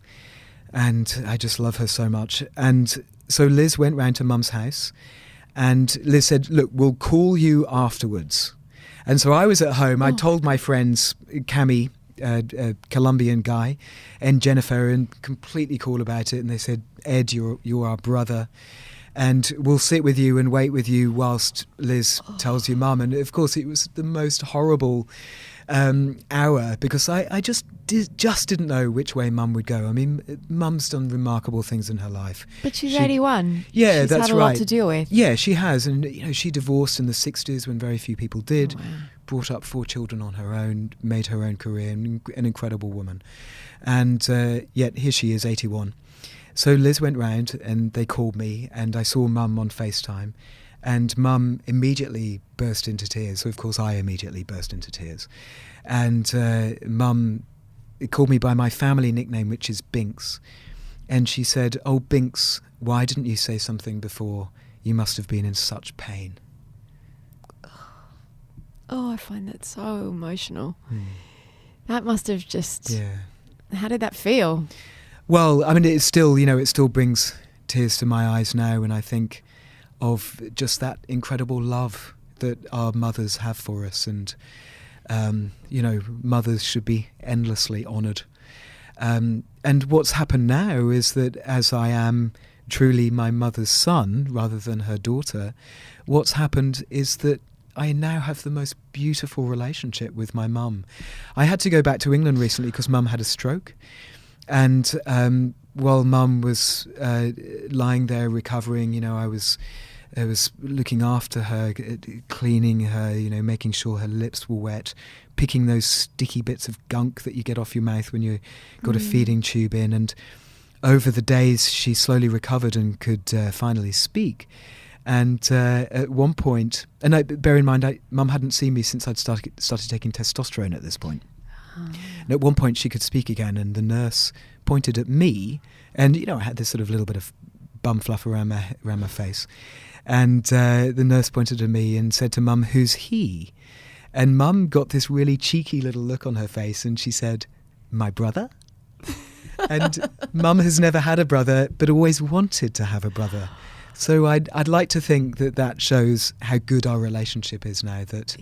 Speaker 2: And I just love her so much. And so Liz went round to Mum's house and Liz said, look, we'll call you afterwards. And so I was at home. I told my friends, Cami, a Colombian guy, and Jennifer, and completely cool about it. And they said, Ed, you're our brother, and we'll sit with you and wait with you whilst Liz tells your mum. And of course, it was the most horrible hour, because I just didn't know which way mum would go. I mean, mum's done remarkable things in her life.
Speaker 1: But she's 81.
Speaker 2: Yeah,
Speaker 1: she's
Speaker 2: that's
Speaker 1: had a
Speaker 2: right.
Speaker 1: lot to deal with.
Speaker 2: Yeah, she has. And, she divorced in the 60s when very few people did.
Speaker 1: Oh, wow.
Speaker 2: Brought up 4 children on her own, made her own career, an incredible woman. And yet here she is, 81. So Liz went round and they called me, and I saw mum on FaceTime, and mum immediately burst into tears. So of course I immediately burst into tears. And mum called me by my family nickname, which is Binks. And she said, "Oh, Binks, why didn't you say something before? You must have been in such pain."
Speaker 1: Oh, I find that so emotional. That must have just...
Speaker 2: Yeah.
Speaker 1: How did that feel?
Speaker 2: Well, I mean, it still brings tears to my eyes now when I think of just that incredible love that our mothers have for us. And, mothers should be endlessly honoured. And what's happened now is that as I am truly my mother's son rather than her daughter, what's happened is that I now have the most beautiful relationship with my mum. I had to go back to England recently because mum had a stroke. And while mum was lying there recovering, I was looking after her, cleaning her, making sure her lips were wet, picking those sticky bits of gunk that you get off your mouth when you've got a feeding tube in. And over the days, she slowly recovered and could finally speak. And at one point, and bear in mind, mum hadn't seen me since I'd started taking testosterone at this point. And at one point she could speak again, and the nurse pointed at me, and I had this sort of little bit of bum fluff around my face, and the nurse pointed at me and said to mum, "Who's he?" And mum got this really cheeky little look on her face, and she said, "My brother." And mum has never had a brother, but always wanted to have a brother. So I'd like to think that shows how good our relationship is now, that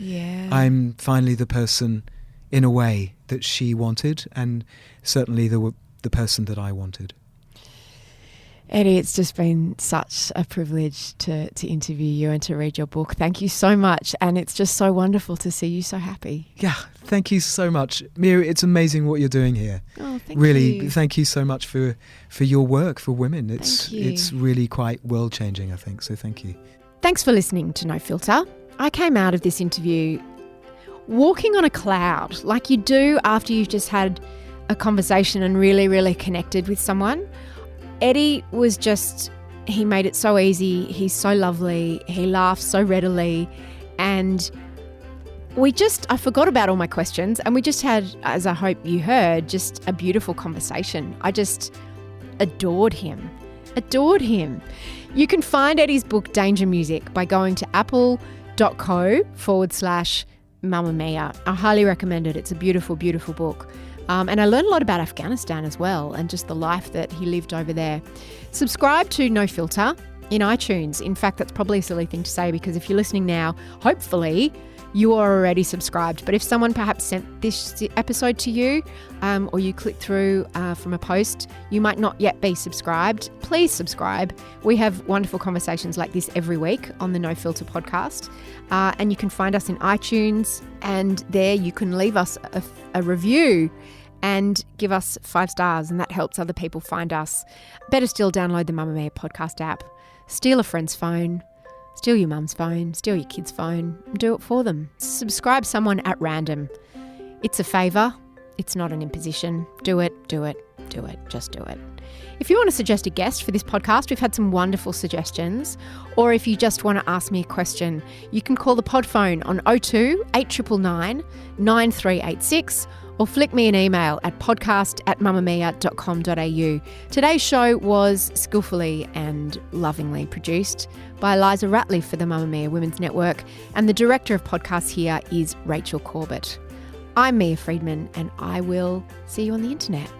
Speaker 2: I'm finally the person, in a way, that she wanted, and certainly the person that I wanted.
Speaker 1: Eddie, it's just been such a privilege to interview you and to read your book. Thank you so much. And it's just so wonderful to see you so happy.
Speaker 2: Yeah, thank you so much. Mira, it's amazing what you're doing here.
Speaker 1: Oh, thank you.
Speaker 2: Really, thank you so much for your work for women.
Speaker 1: Thank you.
Speaker 2: It's really quite world-changing, I think, so thank you.
Speaker 1: Thanks for listening to No Filter. I came out of this interview walking on a cloud, like you do after you've just had a conversation and really, really connected with someone. Eddie was he made it so easy. He's so lovely. He laughs so readily. And I forgot about all my questions, and we just had, as I hope you heard, just a beautiful conversation. I just adored him. You can find Eddie's book, Danger Music, by going to apple.co/Mamma Mia. I highly recommend it. It's a beautiful, beautiful book. And I learned a lot about Afghanistan as well, and just the life that he lived over there. Subscribe to No Filter in iTunes. In fact, that's probably a silly thing to say, because if you're listening now, hopefully you are already subscribed. But if someone perhaps sent this episode to you, or you clicked through from a post, you might not yet be subscribed. Please subscribe. We have wonderful conversations like this every week on the No Filter podcast. And you can find us in iTunes, and there you can leave us a review and give us 5 stars, and that helps other people find us. Better still, download the Mamma Mia podcast app. Steal a friend's phone. Steal your mum's phone. Steal your kid's phone. And do it for them. Subscribe someone at random. It's a favour. It's not an imposition. Do it. Just do it. If you want to suggest a guest for this podcast, we've had some wonderful suggestions. Or if you just want to ask me a question, you can call the pod phone on 02 8999 9386, or flick me an email at podcast@mamamia.com.au. Today's show was skillfully and lovingly produced by Eliza Ratley for the Mamma Mia Women's Network, and the director of podcasts here is Rachel Corbett. I'm Mia Friedman, and I will see you on the internet.